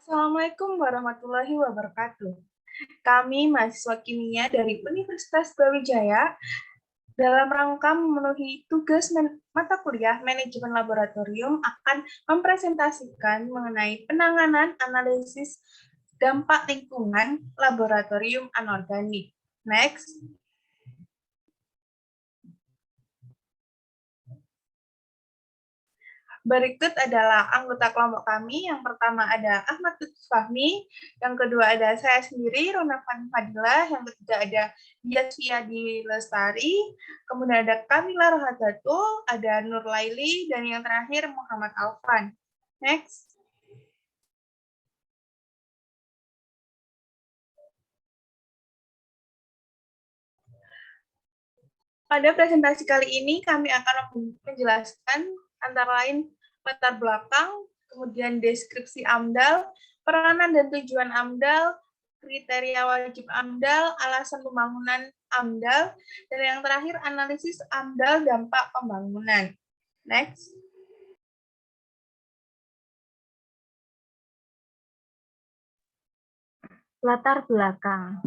Assalamualaikum warahmatullahi wabarakatuh. Kami mahasiswa kimia dari Universitas Brawijaya dalam rangka memenuhi tugas mata kuliah manajemen laboratorium akan mempresentasikan mengenai penanganan analisis dampak lingkungan laboratorium anorganik. Next. Berikut adalah anggota kelompok kami. Yang pertama ada Ahmad Lutfi Fahmi, yang kedua ada saya sendiri, Rona Fadilah, yang ketiga ada Dias Fiadi Lestari, kemudian ada Kamila Rohadatul, ada Nur Laili, dan yang terakhir Muhammad Alfan. Next. Pada presentasi kali ini kami akan menjelaskan antara lain latar belakang, kemudian deskripsi AMDAL, peranan dan tujuan AMDAL, kriteria wajib AMDAL, alasan pembangunan AMDAL, dan yang terakhir analisis AMDAL dampak pembangunan. Next. Latar belakang.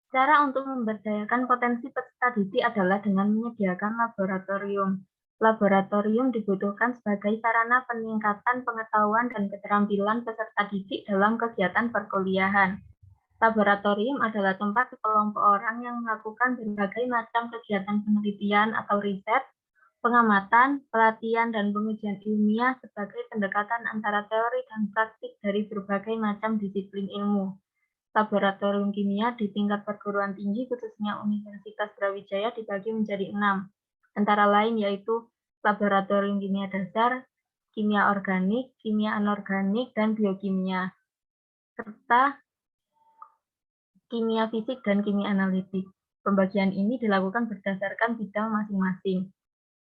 Cara untuk memberdayakan potensi peserta didik adalah dengan menyediakan laboratorium. Laboratorium dibutuhkan sebagai sarana peningkatan pengetahuan dan keterampilan peserta didik dalam kegiatan perkuliahan. Laboratorium adalah tempat sekelompok orang yang melakukan berbagai macam kegiatan penelitian atau riset, pengamatan, pelatihan, dan pengujian ilmiah sebagai pendekatan antara teori dan praktik dari berbagai macam disiplin ilmu. Laboratorium kimia di tingkat perguruan tinggi, khususnya Universitas Brawijaya, dibagi menjadi 6, antara lain yaitu Laboratorium Kimia Dasar, Kimia Organik, Kimia Anorganik, dan Biokimia, serta Kimia Fisik dan Kimia Analitik. Pembagian ini dilakukan berdasarkan bidang masing-masing.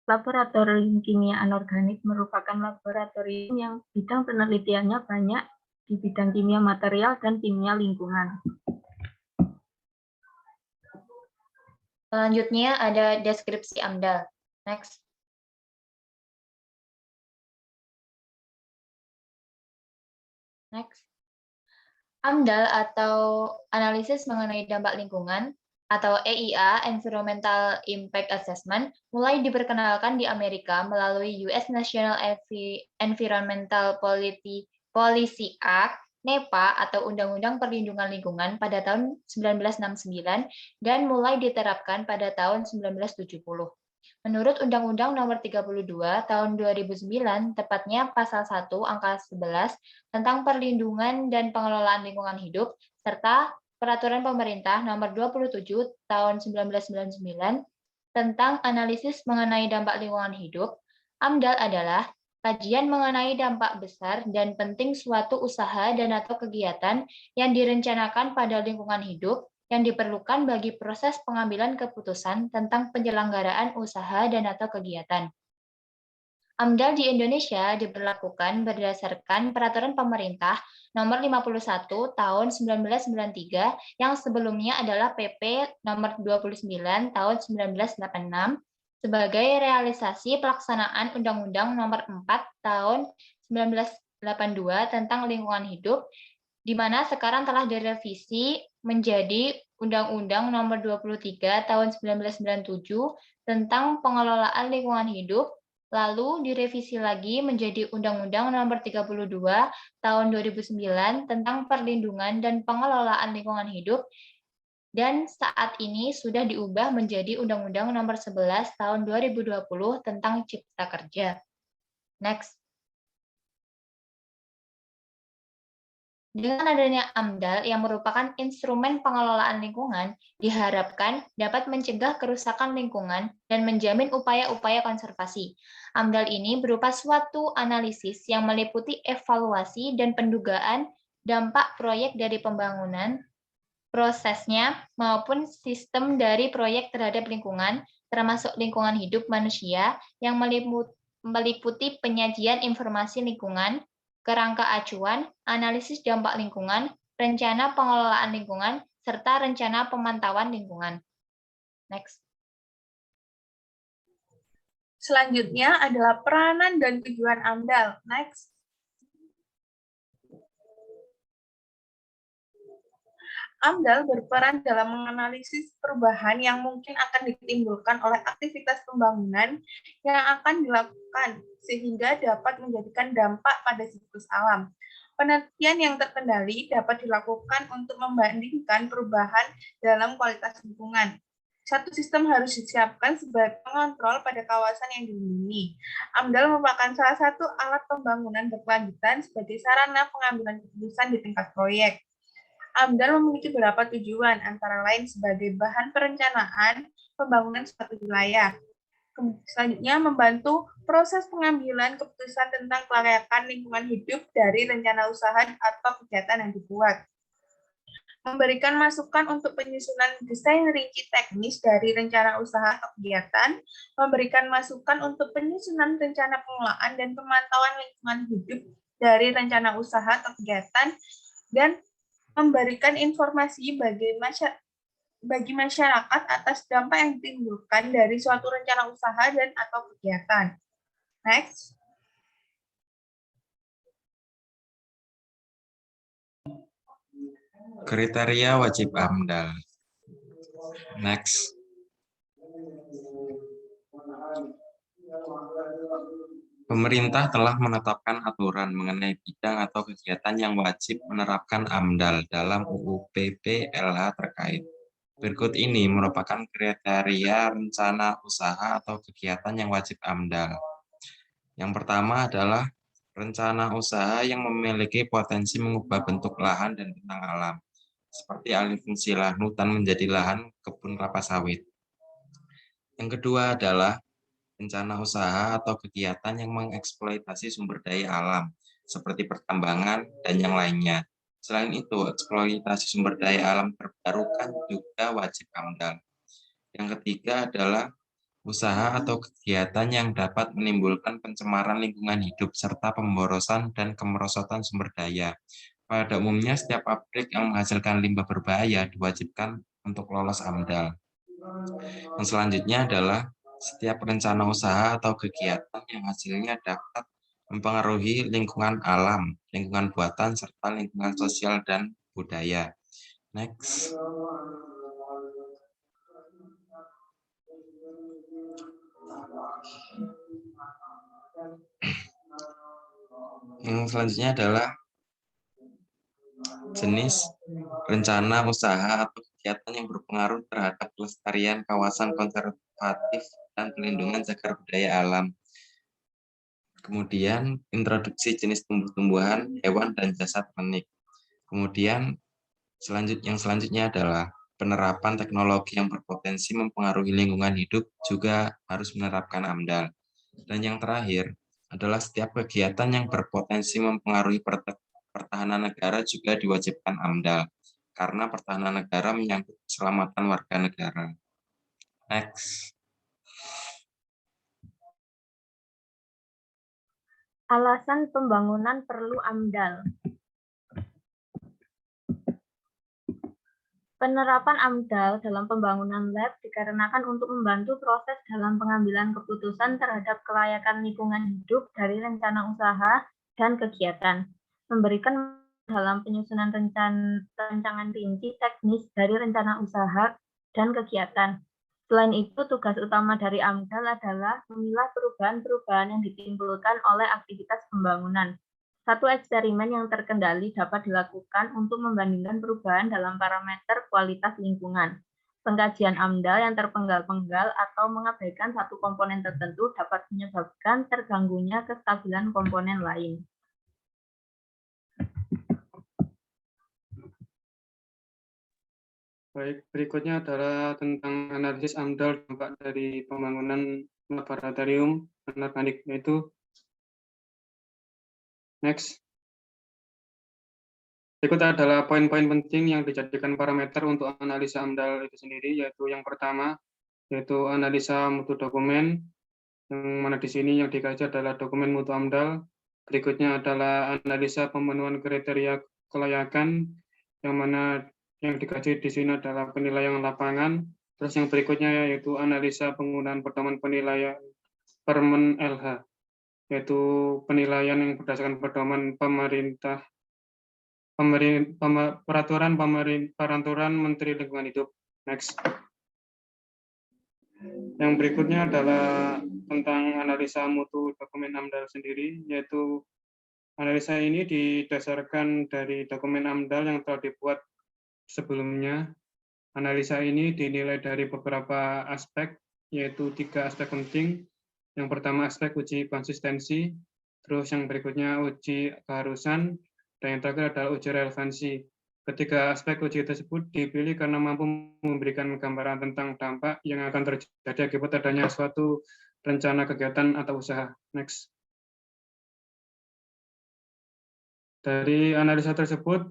Laboratorium Kimia Anorganik merupakan laboratorium yang bidang penelitiannya banyak di bidang kimia material dan kimia lingkungan. Selanjutnya ada deskripsi AMDAL. Next. Next. AMDAL atau analisis mengenai dampak lingkungan atau EIA, Environmental Impact Assessment, mulai diperkenalkan di Amerika melalui US National Environmental Policy Act, NEPA atau Undang-Undang Perlindungan Lingkungan pada tahun 1969 dan mulai diterapkan pada tahun 1970. Menurut Undang-Undang Nomor 32 Tahun 2009, tepatnya Pasal 1 Angka 11 tentang Perlindungan dan Pengelolaan Lingkungan Hidup, serta Peraturan Pemerintah Nomor 27 Tahun 1999 tentang Analisis mengenai Dampak Lingkungan Hidup, AMDAL adalah kajian mengenai dampak besar dan penting suatu usaha dan atau kegiatan yang direncanakan pada lingkungan hidup yang diperlukan bagi proses pengambilan keputusan tentang penyelenggaraan usaha dan atau kegiatan. AMDAL di Indonesia diberlakukan berdasarkan Peraturan Pemerintah Nomor 51 Tahun 1993 yang sebelumnya adalah PP Nomor 29 Tahun 1986 sebagai realisasi pelaksanaan Undang-Undang Nomor 4 Tahun 1982 tentang lingkungan hidup, di mana sekarang telah direvisi menjadi Undang-Undang Nomor 23 Tahun 1997 tentang pengelolaan lingkungan hidup, lalu direvisi lagi menjadi Undang-Undang Nomor 32 Tahun 2009 tentang perlindungan dan pengelolaan lingkungan hidup, dan saat ini sudah diubah menjadi Undang-Undang Nomor 11 Tahun 2020 tentang Cipta Kerja. Next. Dengan adanya AMDAL yang merupakan instrumen pengelolaan lingkungan, diharapkan dapat mencegah kerusakan lingkungan dan menjamin upaya-upaya konservasi. AMDAL ini berupa suatu analisis yang meliputi evaluasi dan pendugaan dampak proyek dari pembangunan, prosesnya, maupun sistem dari proyek terhadap lingkungan, termasuk lingkungan hidup manusia, yang meliputi penyajian informasi lingkungan, kerangka acuan, analisis dampak lingkungan, rencana pengelolaan lingkungan, serta rencana pemantauan lingkungan. Next. Selanjutnya adalah peranan dan tujuan AMDAL. Next. AMDAL berperan dalam menganalisis perubahan yang mungkin akan ditimbulkan oleh aktivitas pembangunan yang akan dilakukan, sehingga dapat menjadikan dampak pada siklus alam. Penelitian yang terkendali dapat dilakukan untuk membandingkan perubahan dalam kualitas lingkungan. Satu sistem harus disiapkan sebagai pengontrol pada kawasan yang dilindungi. AMDAL merupakan salah satu alat pembangunan berkelanjutan sebagai sarana pengambilan keputusan di tingkat proyek. AMDAL memiliki beberapa tujuan, antara lain sebagai bahan perencanaan pembangunan suatu wilayah. Selanjutnya, membantu proses pengambilan keputusan tentang kelayakan lingkungan hidup dari rencana usaha atau kegiatan yang dibuat. Memberikan masukan untuk penyusunan desain rinci teknis dari rencana usaha atau kegiatan, memberikan masukan untuk penyusunan rencana pengelolaan dan pemantauan lingkungan hidup dari rencana usaha atau kegiatan, dan memberikan informasi bagi masyarakat atas dampak yang ditimbulkan dari suatu rencana usaha dan atau kegiatan. Next. Kriteria wajib AMDAL. Next. Pemerintah telah menetapkan aturan mengenai bidang atau kegiatan yang wajib menerapkan AMDAL dalam UU PPLH terkait. Berikut ini merupakan kriteria rencana usaha atau kegiatan yang wajib AMDAL. Yang pertama adalah rencana usaha yang memiliki potensi mengubah bentuk lahan dan bentang alam, seperti alih fungsi lahan hutan menjadi lahan kebun kelapa sawit. Yang kedua adalah rencana usaha atau kegiatan yang mengeksploitasi sumber daya alam, seperti pertambangan dan yang lainnya. Selain itu, eksploitasi sumber daya alam terbarukan juga wajib AMDAL. Yang ketiga adalah usaha atau kegiatan yang dapat menimbulkan pencemaran lingkungan hidup serta pemborosan dan kemerosotan sumber daya. Pada umumnya, setiap pabrik yang menghasilkan limbah berbahaya diwajibkan untuk lolos AMDAL. Yang selanjutnya adalah setiap rencana usaha atau kegiatan yang hasilnya dapat mempengaruhi lingkungan alam, lingkungan buatan, serta lingkungan sosial dan budaya. Next. Yang selanjutnya adalah jenis rencana usaha atau kegiatan yang berpengaruh terhadap pelestarian kawasan konservatif dan pelindungan cagar budaya alam. Kemudian introduksi jenis tumbuh-tumbuhan, hewan, dan jasad unik. Kemudian yang selanjutnya adalah penerapan teknologi yang berpotensi mempengaruhi lingkungan hidup juga harus menerapkan AMDAL. Dan yang terakhir adalah setiap kegiatan yang berpotensi mempengaruhi pertahanan negara juga diwajibkan AMDAL, karena pertahanan negara menyangkut keselamatan warga negara. Next. Alasan pembangunan perlu AMDAL. Penerapan AMDAL dalam pembangunan lab dikarenakan untuk membantu proses dalam pengambilan keputusan terhadap kelayakan lingkungan hidup dari rencana usaha dan kegiatan, memberikan dalam penyusunan rancangan rinci teknis dari rencana usaha dan kegiatan. Selain itu, tugas utama dari AMDAL adalah memilah perubahan-perubahan yang ditimbulkan oleh aktivitas pembangunan. Satu eksperimen yang terkendali dapat dilakukan untuk membandingkan perubahan dalam parameter kualitas lingkungan. Pengkajian AMDAL yang terpenggal-penggal atau mengabaikan satu komponen tertentu dapat menyebabkan terganggunya kestabilan komponen lain. Baik, berikutnya adalah tentang analisis AMDAL dampak dari pembangunan laboratorium anorganik, yaitu next. Berikut adalah poin-poin penting yang dijadikan parameter untuk analisa AMDAL itu sendiri, yaitu yang pertama, yaitu analisa mutu dokumen, yang mana di sini yang dikaji adalah dokumen mutu AMDAL. Berikutnya adalah analisa pemenuhan kriteria kelayakan, yang mana yang dikaji di sini adalah penilaian lapangan. Terus yang berikutnya yaitu analisa penggunaan pedoman penilaian Permen LH, yaitu penilaian yang berdasarkan pedoman pemerintah peraturan Menteri Lingkungan Hidup. Next. Yang berikutnya adalah tentang analisa mutu dokumen AMDAL sendiri, yaitu analisa ini didasarkan dari dokumen AMDAL yang telah dibuat sebelumnya. Analisa ini dinilai dari beberapa aspek, yaitu 3 aspek penting. Yang pertama aspek uji konsistensi, terus yang berikutnya uji keharusan, dan yang terakhir adalah uji relevansi. Ketiga aspek uji tersebut dipilih karena mampu memberikan gambaran tentang dampak yang akan terjadi akibat adanya suatu rencana kegiatan atau usaha. Next. Dari analisa tersebut,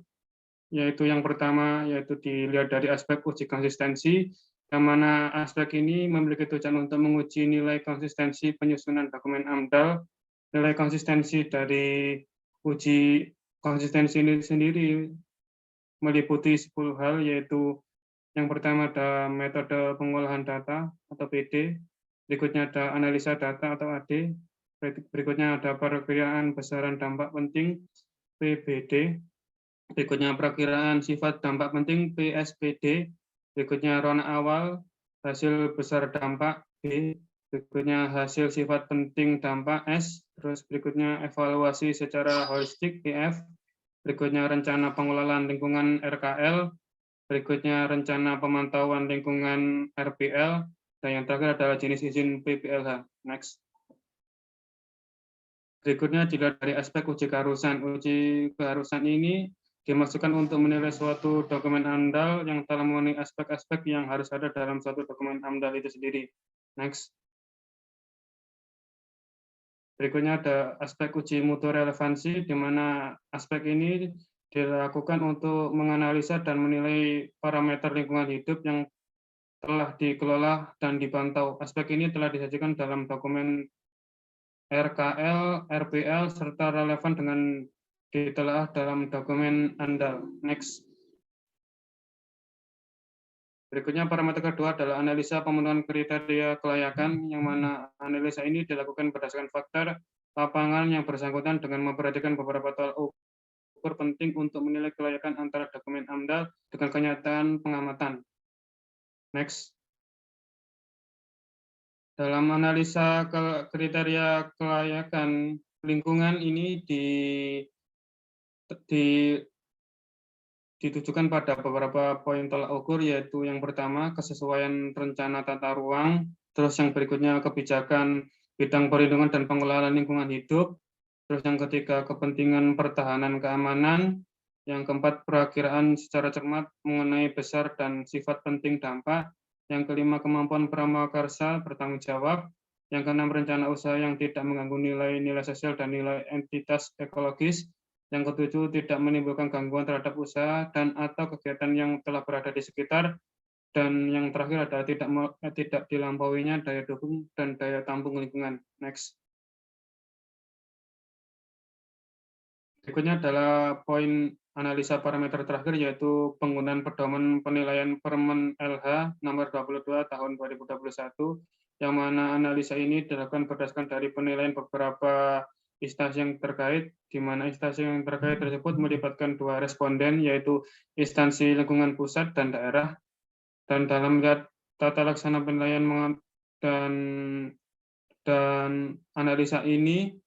yaitu yang pertama, yaitu dilihat dari aspek uji konsistensi, yang mana aspek ini memiliki tujuan untuk menguji nilai konsistensi penyusunan dokumen AMDAL. Nilai konsistensi dari uji konsistensi ini sendiri meliputi 10 hal, yaitu yang pertama ada metode pengolahan data atau PD, berikutnya ada analisa data atau AD, berikutnya ada perakiraan besaran dampak penting PBD, berikutnya perakiraan sifat dampak penting PSPD, berikutnya rona awal, hasil besar dampak B, berikutnya hasil sifat penting dampak S, terus berikutnya evaluasi secara holistik PF, berikutnya rencana pengelolaan lingkungan RKL, berikutnya rencana pemantauan lingkungan RPL, dan yang terakhir adalah jenis izin PPLH. Next. Berikutnya dilihat dari aspek uji keharusan. Uji keharusan ini dimaksudkan untuk menilai suatu dokumen AMDAL yang telah memenuhi aspek-aspek yang harus ada dalam suatu dokumen AMDAL itu sendiri. Next. Berikutnya ada aspek uji mutu relevansi, di mana aspek ini dilakukan untuk menganalisa dan menilai parameter lingkungan hidup yang telah dikelola dan dipantau. Aspek ini telah disajikan dalam dokumen RKL, RPL, serta relevan dengan ditelaah dalam dokumen AMDAL. Next. Berikutnya parameter kedua adalah analisa pemenuhan kriteria kelayakan, yang mana analisa ini dilakukan berdasarkan faktor lapangan yang bersangkutan dengan memperhatikan beberapa tolak ukur penting untuk menilai kelayakan antara dokumen AMDAL dengan kenyataan pengamatan. Next. Dalam analisa kriteria kelayakan lingkungan ini ditujukan pada beberapa poin tolak ukur, yaitu yang pertama kesesuaian rencana tata ruang, terus yang berikutnya kebijakan bidang perlindungan dan pengelolaan lingkungan hidup, terus yang ketiga kepentingan pertahanan keamanan, yang keempat perakiraan secara cermat mengenai besar dan sifat penting dampak, yang kelima kemampuan pramukarsa bertanggung jawab, yang keenam rencana usaha yang tidak mengganggu nilai-nilai sosial dan nilai entitas ekologis, yang ketujuh tidak menimbulkan gangguan terhadap usaha dan atau kegiatan yang telah berada di sekitar, dan yang terakhir adalah tidak dilampauinya daya dukung dan daya tampung lingkungan. Next. Berikutnya adalah poin analisa parameter terakhir, yaitu penggunaan pedoman penilaian Permen LH nomor 22 tahun 2021, yang mana analisa ini dilakukan berdasarkan dari penilaian beberapa instansi yang terkait, di mana instansi yang terkait tersebut melibatkan 2 responden, yaitu instansi lingkungan pusat dan daerah. Dan dalam tata laksana penilaian dan analisa ini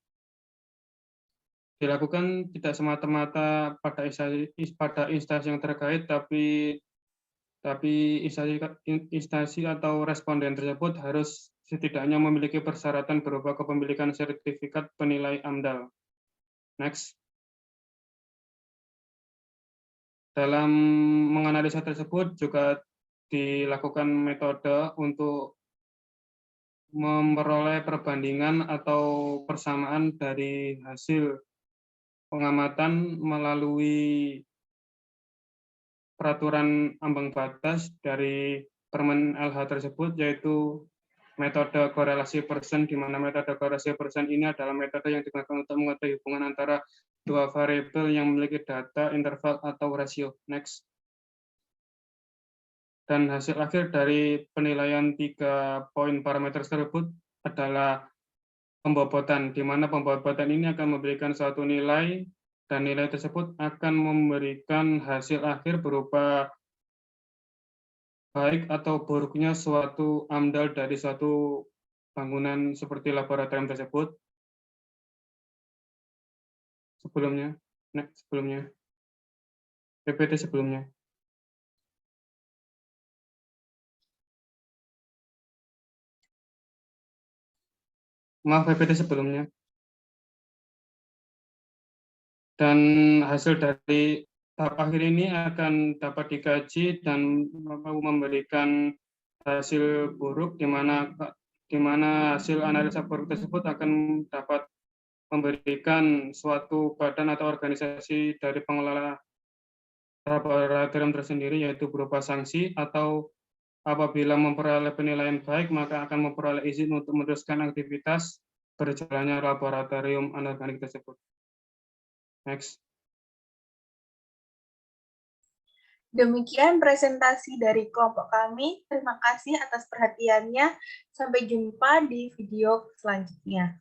dilakukan tidak semata-mata pada instansi yang terkait, tapi instansi atau responden tersebut harus setidaknya memiliki persyaratan berupa kepemilikan sertifikat penilai AMDAL. Next. Dalam menganalisa tersebut juga dilakukan metode untuk memperoleh perbandingan atau persamaan dari hasil pengamatan melalui peraturan ambang batas dari Permen LH tersebut, yaitu metode korelasi persen, di mana metode korelasi persen ini adalah metode yang digunakan untuk mengetahui hubungan antara 2 variabel yang memiliki data interval atau rasio. Next. Dan hasil akhir dari penilaian 3 poin parameter tersebut adalah pembobotan, di mana pembobotan ini akan memberikan suatu nilai, dan nilai tersebut akan memberikan hasil akhir berupa baik atau buruknya suatu AMDAL dari suatu bangunan seperti laboratorium tersebut. Sebelumnya, PPT sebelumnya. Maaf, PPT sebelumnya. Dan hasil dari tahap akhir ini akan dapat dikaji dan memberikan hasil buruk, di mana hasil analisa buruk tersebut akan dapat memberikan suatu badan atau organisasi dari pengelola laboratorium tersendiri, yaitu berupa sanksi, atau apabila memperoleh penilaian baik, maka akan memperoleh izin untuk meneruskan aktivitas berjalannya laboratorium anorganik tersebut. Next. Demikian presentasi dari kelompok kami. Terima kasih atas perhatiannya. Sampai jumpa di video selanjutnya.